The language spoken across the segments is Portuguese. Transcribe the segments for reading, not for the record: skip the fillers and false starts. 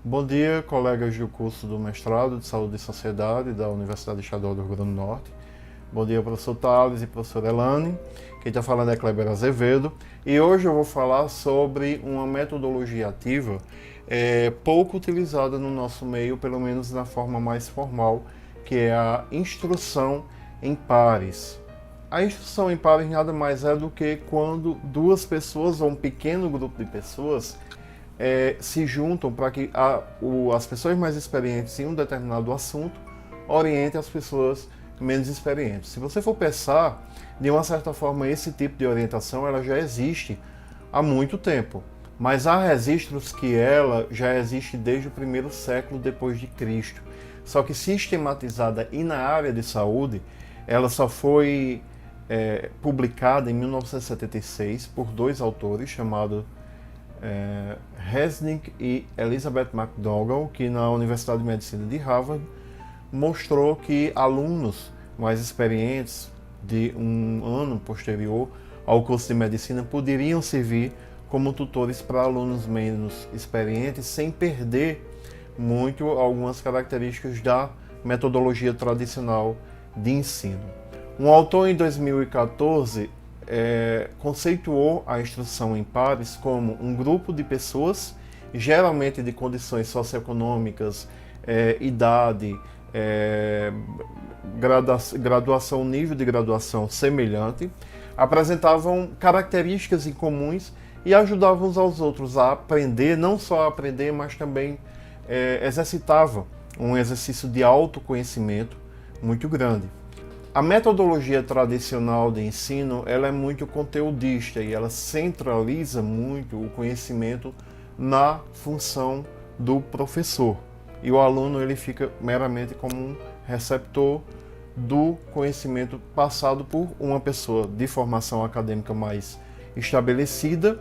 Bom dia, colegas do curso do mestrado de Saúde e Sociedade da Universidade Estadual do Rio Grande do Norte. Bom dia, professor Thales e professor Elane. Quem está falando é Kleber Azevedo. E hoje eu vou falar sobre uma metodologia ativa pouco utilizada no nosso meio, pelo menos na forma mais formal, que é a instrução em pares. A instrução em pares nada mais é do que quando duas pessoas ou um pequeno grupo de pessoas se juntam para que as pessoas mais experientes em um determinado assunto orientem as pessoas menos experientes. Se você for pensar, de uma certa forma, esse tipo de orientação ela já existe há muito tempo, mas há registros que ela já existe desde o primeiro século depois de Cristo. Só que sistematizada e na área de saúde, ela só foi publicada em 1976 por dois autores chamados Resnick e Elizabeth McDougall, que na Universidade de Medicina de Harvard mostrou que alunos mais experientes de um ano posterior ao curso de medicina poderiam servir como tutores para alunos menos experientes sem perder muito algumas características da metodologia tradicional de ensino. Um autor em 2014 conceituou a instrução em pares como um grupo de pessoas, geralmente de condições socioeconômicas, idade, graduação, nível de graduação semelhante, apresentavam características em comuns e ajudavam uns aos outros a aprender, não só a aprender, mas também exercitavam um exercício de autoconhecimento muito grande. A metodologia tradicional de ensino ela é muito conteudista e ela centraliza muito o conhecimento na função do professor. E o aluno ele fica meramente como um receptor do conhecimento passado por uma pessoa de formação acadêmica mais estabelecida.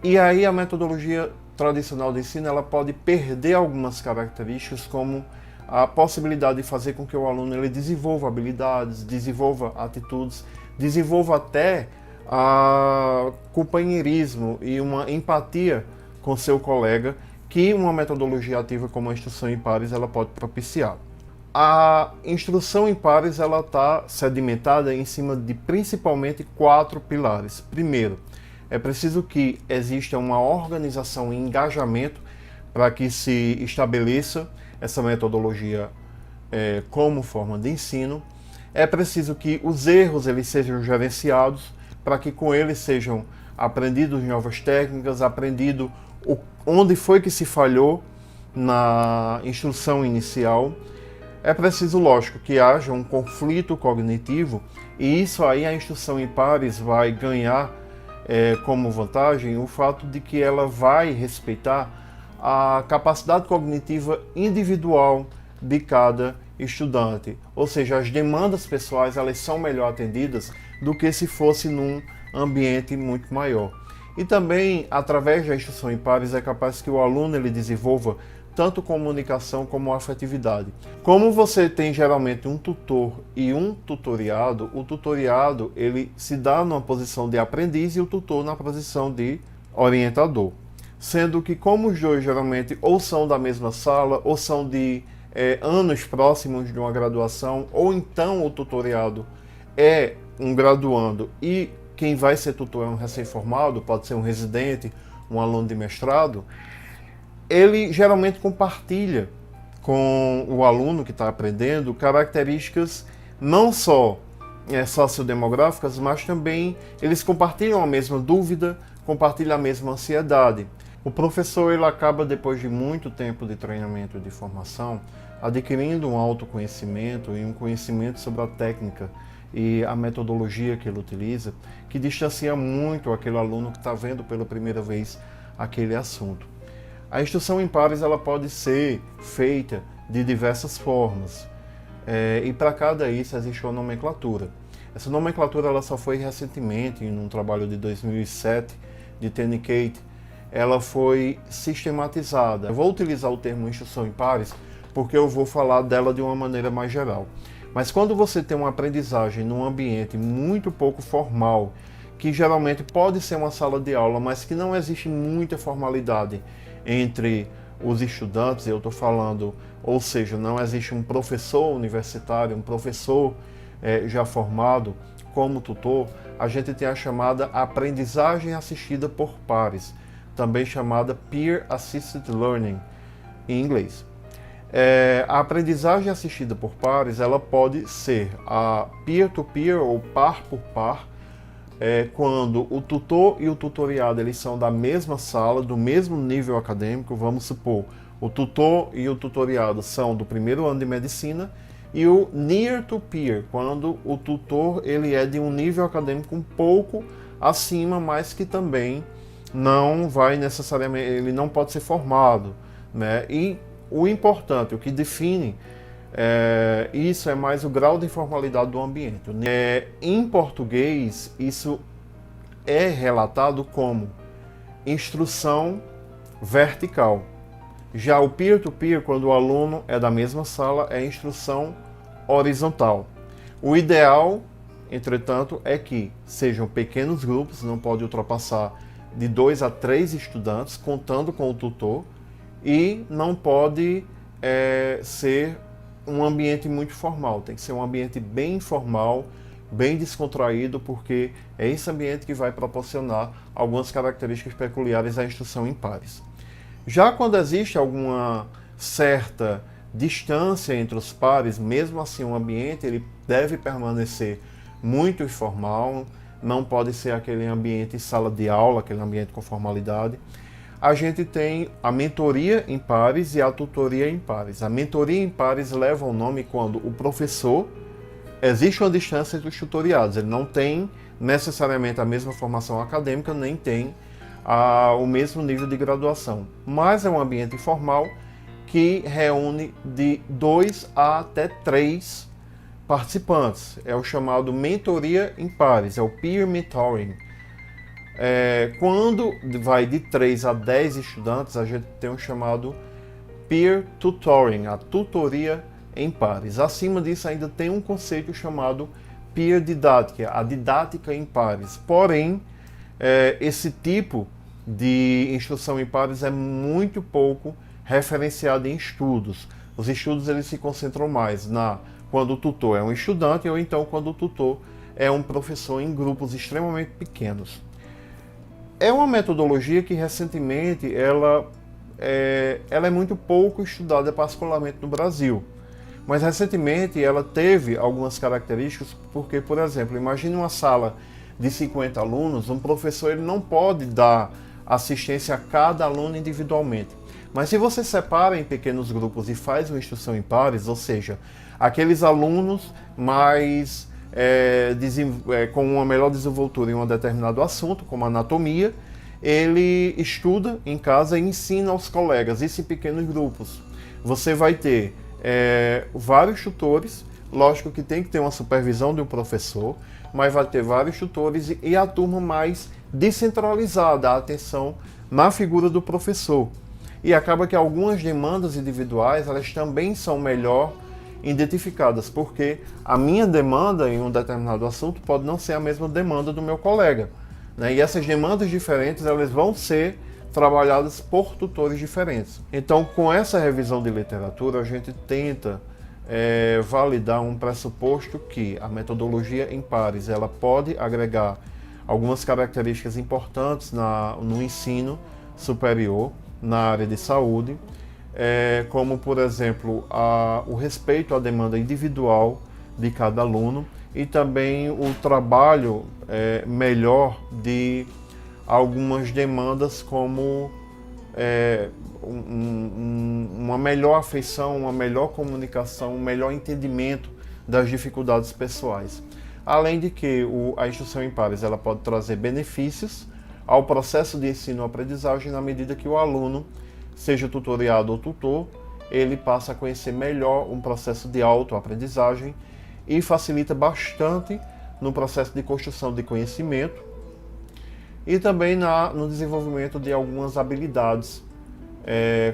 E aí a metodologia tradicional de ensino ela pode perder algumas características, como a possibilidade de fazer com que o aluno ele desenvolva habilidades, desenvolva atitudes, desenvolva até companheirismo e uma empatia com seu colega, que uma metodologia ativa como a instrução em pares ela pode propiciar. A instrução em pares ela está sedimentada em cima de principalmente 4 pilares. Primeiro, é preciso que exista uma organização e engajamento para que se estabeleça essa metodologia como forma de ensino. É preciso que os erros eles sejam gerenciados para que com eles sejam aprendidos novas técnicas, aprendido onde foi que se falhou na instrução inicial. É preciso, lógico, que haja um conflito cognitivo e isso aí a instrução em pares vai ganhar como vantagem o fato de que ela vai respeitar a capacidade cognitiva individual de cada estudante, ou seja, as demandas pessoais elas são melhor atendidas do que se fosse num ambiente muito maior. E também, através da instrução em pares, é capaz que o aluno ele desenvolva tanto comunicação como afetividade. Como você tem geralmente um tutor e um tutoriado, o tutoriado ele se dá numa posição de aprendiz e o tutor na posição de orientador. Sendo que como os dois geralmente ou são da mesma sala, ou são de anos próximos de uma graduação, ou então o tutoriado é um graduando e quem vai ser tutor é um recém-formado, pode ser um residente, um aluno de mestrado, ele geralmente compartilha com o aluno que está aprendendo características não só sociodemográficas, mas também eles compartilham a mesma dúvida, compartilham a mesma ansiedade. O professor ele acaba, depois de muito tempo de treinamento e de formação, adquirindo um autoconhecimento e um conhecimento sobre a técnica e a metodologia que ele utiliza, que distancia muito aquele aluno que está vendo pela primeira vez aquele assunto. A instrução em pares ela pode ser feita de diversas formas e para cada isso existe uma nomenclatura. Essa nomenclatura ela só foi recentemente, em um trabalho de 2007 de Tenny Kate, ela foi sistematizada. Eu vou utilizar o termo instrução em pares porque eu vou falar dela de uma maneira mais geral. Mas quando você tem uma aprendizagem num ambiente muito pouco formal, que geralmente pode ser uma sala de aula, mas que não existe muita formalidade entre os estudantes, eu estou falando, ou seja, não existe um professor universitário, um professor já formado como tutor, a gente tem a chamada aprendizagem assistida por pares, também chamada Peer Assisted Learning, em inglês. A aprendizagem assistida por pares, ela pode ser a peer-to-peer ou par por par, quando o tutor e o tutoriado eles são da mesma sala, do mesmo nível acadêmico. Vamos supor, o tutor e o tutoriado são do primeiro ano de medicina, e o near-to-peer, quando o tutor ele é de um nível acadêmico um pouco acima, mas que também não vai necessariamente, ele não pode ser formado, né? E o importante, o que define isso é mais o grau de informalidade do ambiente. Em português, isso é relatado como instrução vertical. Já o peer-to-peer, quando o aluno é da mesma sala, é instrução horizontal. O ideal, entretanto, é que sejam pequenos grupos, não pode ultrapassar de 2 a 3 estudantes, contando com o tutor, e não pode ser um ambiente muito formal, tem que ser um ambiente bem informal, bem descontraído, porque é esse ambiente que vai proporcionar algumas características peculiares à instrução em pares. Já quando existe alguma certa distância entre os pares, mesmo assim o ambiente ele deve permanecer muito informal, não pode ser aquele ambiente sala de aula, aquele ambiente com formalidade. A gente tem a mentoria em pares e a tutoria em pares. A mentoria em pares leva o nome quando o professor, existe uma distância entre os tutoriados, ele não tem necessariamente a mesma formação acadêmica, nem tem o mesmo nível de graduação, mas é um ambiente informal que reúne de 2 a até 3 participantes. É o chamado mentoria em pares, é o peer mentoring. Quando vai de 3 a 10 estudantes, a gente tem o chamado peer tutoring, a tutoria em pares. Acima disso ainda tem um conceito chamado peer didática, a didática em pares. Porém, esse tipo de instrução em pares é muito pouco referenciado em estudos. Os estudos eles se concentram mais quando o tutor é um estudante ou então quando o tutor é um professor em grupos extremamente pequenos. É uma metodologia que recentemente ela é muito pouco estudada, particularmente no Brasil. Mas recentemente ela teve algumas características, porque, por exemplo, imagine uma sala de 50 alunos, um professor ele não pode dar assistência a cada aluno individualmente. Mas se você separa em pequenos grupos e faz uma instrução em pares, ou seja, aqueles alunos mais com uma melhor desenvoltura em um determinado assunto, como anatomia, ele estuda em casa e ensina aos colegas, isso em pequenos grupos. Você vai ter vários tutores, lógico que tem que ter uma supervisão de um professor, mas vai ter vários tutores e a turma mais descentralizada, a atenção na figura do professor. E acaba que algumas demandas individuais, elas também são melhor identificadas, porque a minha demanda em um determinado assunto pode não ser a mesma demanda do meu colega, né? E essas demandas diferentes, elas vão ser trabalhadas por tutores diferentes. Então, com essa revisão de literatura, a gente tenta validar um pressuposto que a metodologia em pares ela pode agregar algumas características importantes no ensino superior, na área de saúde, como, por exemplo, o respeito à demanda individual de cada aluno e também o trabalho melhor de algumas demandas como uma melhor afeição, uma melhor comunicação, um melhor entendimento das dificuldades pessoais. Além de que a instrução em pares ela pode trazer benefícios ao processo de ensino-aprendizagem na medida que o aluno, seja tutoriado ou tutor, ele passa a conhecer melhor um processo de autoaprendizagem e facilita bastante no processo de construção de conhecimento e também no desenvolvimento de algumas habilidades,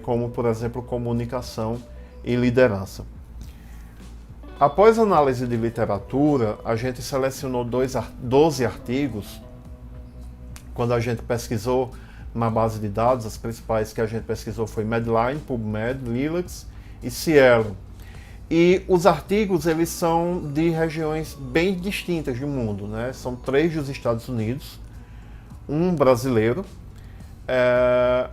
como, por exemplo, comunicação e liderança. Após análise de literatura, a gente selecionou 12 artigos, quando a gente pesquisou na base de dados. As principais que a gente pesquisou foi Medline, PubMed, Lilacs e Cielo. E os artigos, eles são de regiões bem distintas do mundo, né? São 3 dos Estados Unidos, um brasileiro,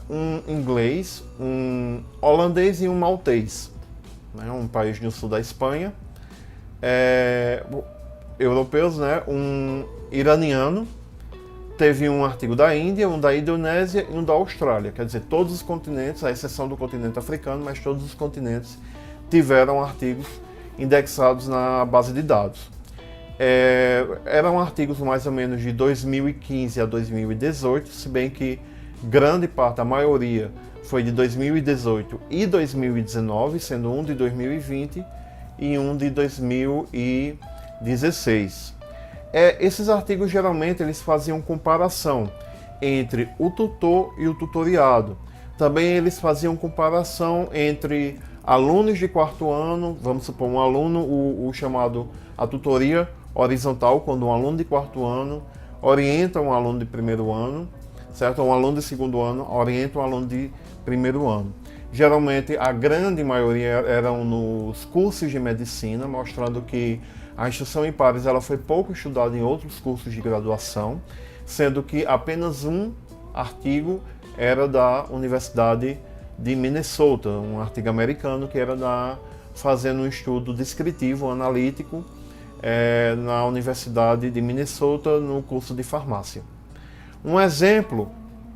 um inglês, um holandês e um maltês, né? Um país do sul da Espanha, europeus, né? Um iraniano, teve um artigo da Índia, um da Indonésia e um da Austrália. Quer dizer, todos os continentes, à exceção do continente africano, mas todos os continentes tiveram artigos indexados na base de dados. Eram artigos mais ou menos de 2015 a 2018, se bem que grande parte, a maioria, foi de 2018 e 2019, sendo um de 2020 e um de 2016. Esses artigos geralmente eles faziam comparação entre o tutor e o tutoriado. Também eles faziam comparação entre alunos de 4º ano, vamos supor um aluno, o chamado a tutoria horizontal, quando um aluno de 4º ano orienta um aluno de 1º ano, certo? Um aluno de 2º ano orienta um aluno de 1º ano. Geralmente a grande maioria eram nos cursos de medicina, mostrando que a instrução em pares ela foi pouco estudada em outros cursos de graduação, sendo que apenas um artigo era da Universidade de Minnesota, um artigo americano que era fazendo um estudo descritivo, analítico, na Universidade de Minnesota, no curso de farmácia. Um exemplo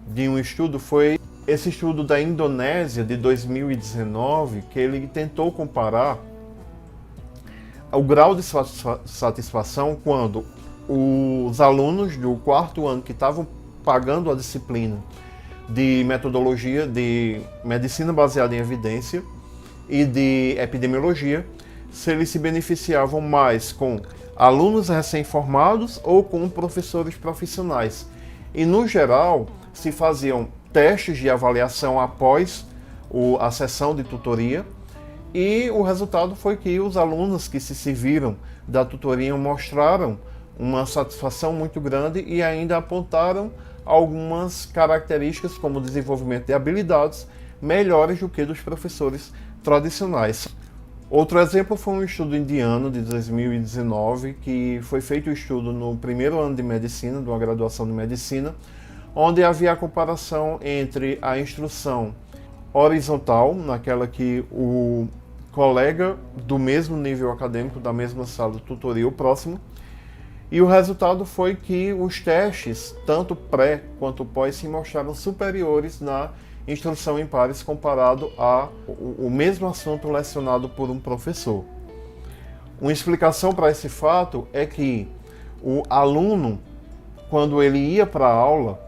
de um estudo foi esse estudo da Indonésia de 2019, que ele tentou comparar o grau de satisfação quando os alunos do 4º ano que estavam pagando a disciplina de metodologia de medicina baseada em evidência e de epidemiologia, se eles se beneficiavam mais com alunos recém-formados ou com professores profissionais. E, no geral, se faziam testes de avaliação após a sessão de tutoria, e o resultado foi que os alunos que se serviram da tutoria mostraram uma satisfação muito grande e ainda apontaram algumas características como o desenvolvimento de habilidades melhores do que dos professores tradicionais. Outro exemplo foi um estudo indiano de 2019, que foi feito o estudo no 1º ano de medicina, de uma graduação de medicina, onde havia a comparação entre a instrução horizontal, naquela que o colega do mesmo nível acadêmico, da mesma sala de tutoria, o próximo, e o resultado foi que os testes, tanto pré quanto pós, se mostraram superiores na instrução em pares comparado ao mesmo assunto lecionado por um professor. Uma explicação para esse fato é que o aluno, quando ele ia para a aula,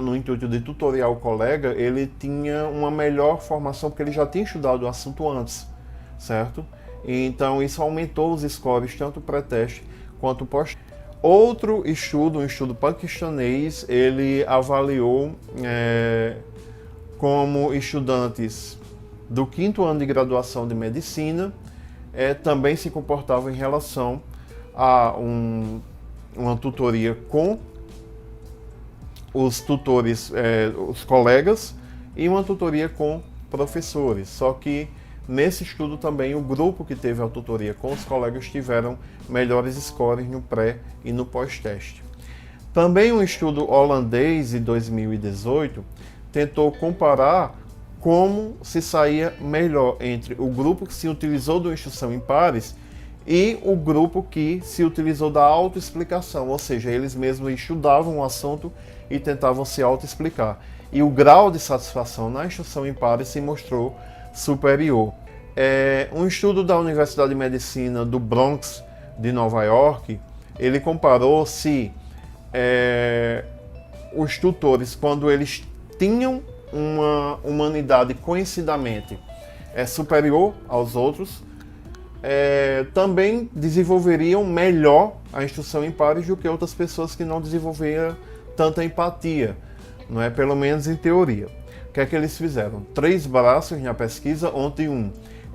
no intuito de tutoriar o colega, ele tinha uma melhor formação porque ele já tinha estudado o assunto antes, certo? Então isso aumentou os scores, tanto pré-teste quanto pós. Outro estudo, um estudo paquistanês, ele avaliou como estudantes do 5º ano de graduação de medicina também se comportavam em relação a uma tutoria com os tutores, os colegas, e uma tutoria com professores. Só que nesse estudo também o grupo que teve a tutoria com os colegas tiveram melhores scores no pré e no pós-teste. Também um estudo holandês de 2018 tentou comparar como se saía melhor entre o grupo que se utilizou da instrução em pares e o grupo que se utilizou da autoexplicação, ou seja, eles mesmos estudavam o assunto e tentavam se autoexplicar. E o grau de satisfação na instrução em pares se mostrou superior. Um estudo da Universidade de Medicina do Bronx, de Nova York, ele comparou se os tutores, quando eles tinham uma humanidade conhecidamente superior aos outros, também desenvolveriam melhor a instrução em pares do que outras pessoas que não desenvolviam tanta empatia, não é? Pelo menos em teoria. O que é que eles fizeram? 3 braços na pesquisa, onde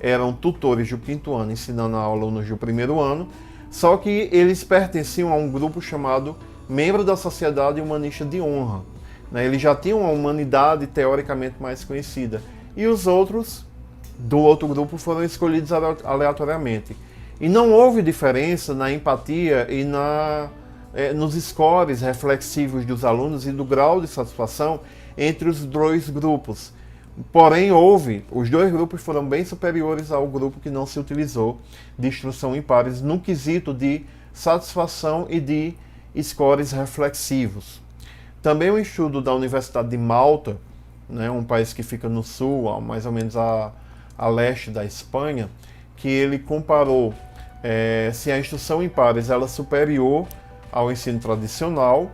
eram tutores do 5º ano ensinando a alunos do 1º ano, só que eles pertenciam a um grupo chamado Membro da Sociedade Humanista de Honra. né? Eles já tinham uma humanidade teoricamente mais conhecida. E os outros, do outro grupo, foram escolhidos aleatoriamente. E não houve diferença na empatia e nos scores reflexivos dos alunos e do grau de satisfação entre os dois grupos. Porém, os dois grupos foram bem superiores ao grupo que não se utilizou de instrução em pares no quesito de satisfação e de scores reflexivos. Também um estudo da Universidade de Malta, né, um país que fica no sul, mais ou menos a leste da Espanha, que ele comparou se a instrução em pares ela é superior ao ensino tradicional,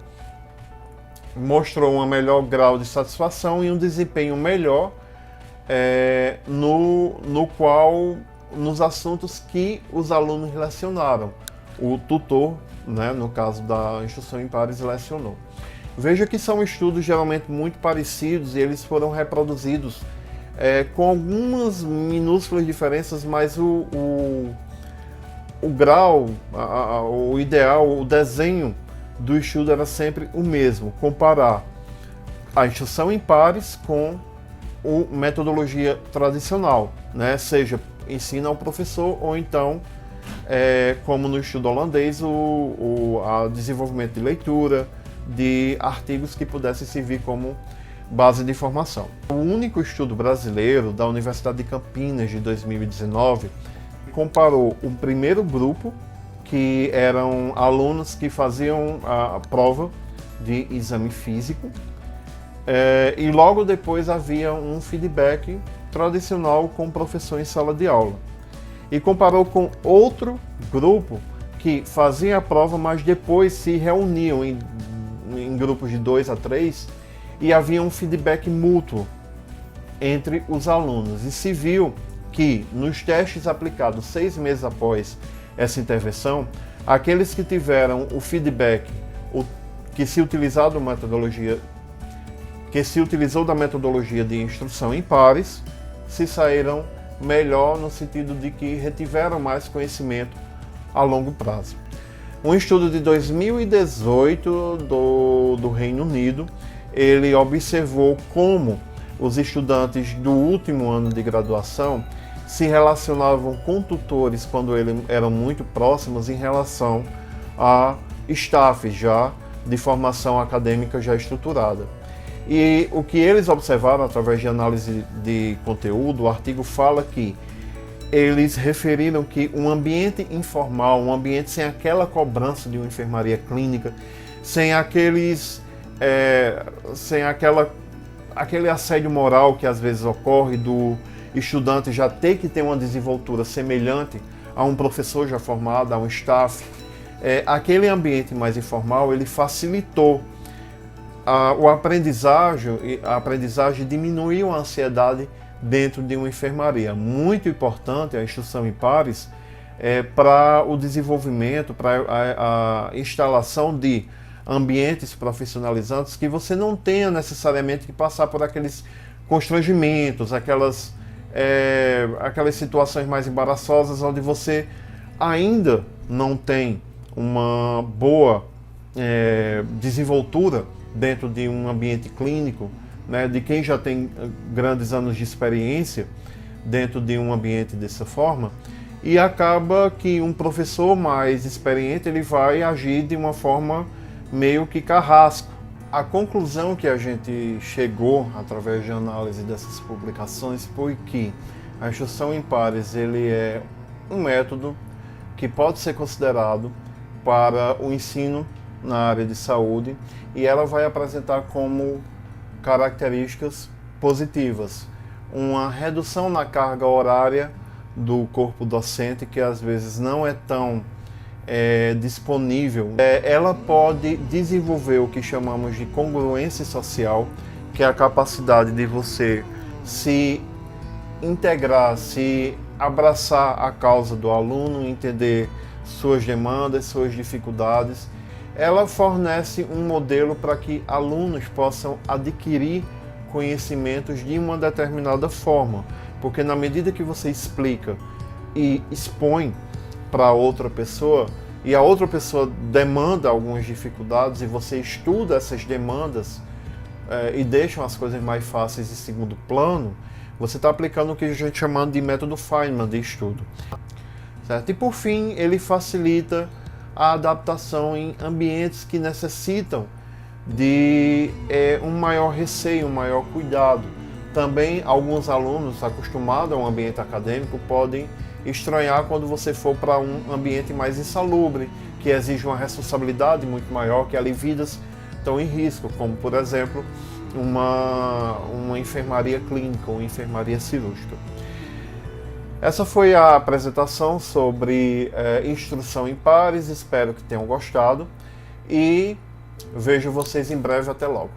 mostrou um melhor grau de satisfação e um desempenho melhor nos assuntos que os alunos relacionaram. O tutor, né, no caso da instrução em pares, lecionou. Veja que são estudos geralmente muito parecidos e eles foram reproduzidos com algumas minúsculas diferenças, mas o grau, o ideal, o desenho do estudo era sempre o mesmo: comparar a instrução em pares com a metodologia tradicional, né? Seja ensina ao professor ou então, como no estudo holandês, o desenvolvimento de leitura, de artigos que pudessem servir como base de informação. O único estudo brasileiro da Universidade de Campinas de 2019 comparou o primeiro grupo, que eram alunos que faziam a prova de exame físico, e logo depois havia um feedback tradicional com o professor em sala de aula. E comparou com outro grupo que fazia a prova, mas depois se reuniam em grupos de 2 a 3 e havia um feedback mútuo entre os alunos. E se viu que nos testes aplicados 6 meses após essa intervenção, aqueles que tiveram o feedback que se utilizou da metodologia de instrução em pares se saíram melhor, no sentido de que retiveram mais conhecimento a longo prazo. Um estudo de 2018 do Reino Unido, ele observou como os estudantes do último ano de graduação se relacionavam com tutores quando eles eram muito próximos em relação a staff já de formação acadêmica já estruturada. E o que eles observaram através de análise de conteúdo, o artigo fala que eles referiram que um ambiente informal, um ambiente sem aquela cobrança de uma enfermaria clínica, sem aquele assédio moral que às vezes ocorre do estudante já ter que ter uma desenvoltura semelhante a um professor já formado, a um staff, aquele ambiente mais informal, ele facilitou a aprendizagem, diminuiu a ansiedade dentro de uma enfermaria. Muito importante a instrução em pares para o desenvolvimento, para a instalação de ambientes profissionalizantes que você não tenha necessariamente que passar por aqueles constrangimentos, aquelas situações mais embaraçosas onde você ainda não tem uma boa desenvoltura dentro de um ambiente clínico, né, de quem já tem grandes anos de experiência dentro de um ambiente dessa forma, e acaba que um professor mais experiente ele vai agir de uma forma meio que carrasco. A conclusão que a gente chegou através de análise dessas publicações foi que a instrução em pares ele é um método que pode ser considerado para o ensino na área de saúde, e ela vai apresentar como características positivas uma redução na carga horária do corpo docente, que às vezes não é tão disponível. Ela pode desenvolver o que chamamos de congruência social, que é a capacidade de você se integrar, se abraçar a causa do aluno, entender suas demandas, suas dificuldades. Ela fornece um modelo para que alunos possam adquirir conhecimentos de uma determinada forma, porque na medida que você explica e expõe para outra pessoa, e a outra pessoa demanda algumas dificuldades, e você estuda essas demandas e deixam as coisas mais fáceis em segundo plano, você está aplicando o que a gente chama de método Feynman de estudo. Certo? E por fim, ele facilita a adaptação em ambientes que necessitam de um maior receio, um maior cuidado. Também alguns alunos acostumados a um ambiente acadêmico podem estranhar quando você for para um ambiente mais insalubre, que exige uma responsabilidade muito maior, que ali vidas estão em risco, como por exemplo uma enfermaria clínica ou enfermaria cirúrgica. Essa foi a apresentação sobre instrução em pares, espero que tenham gostado e vejo vocês em breve, até logo.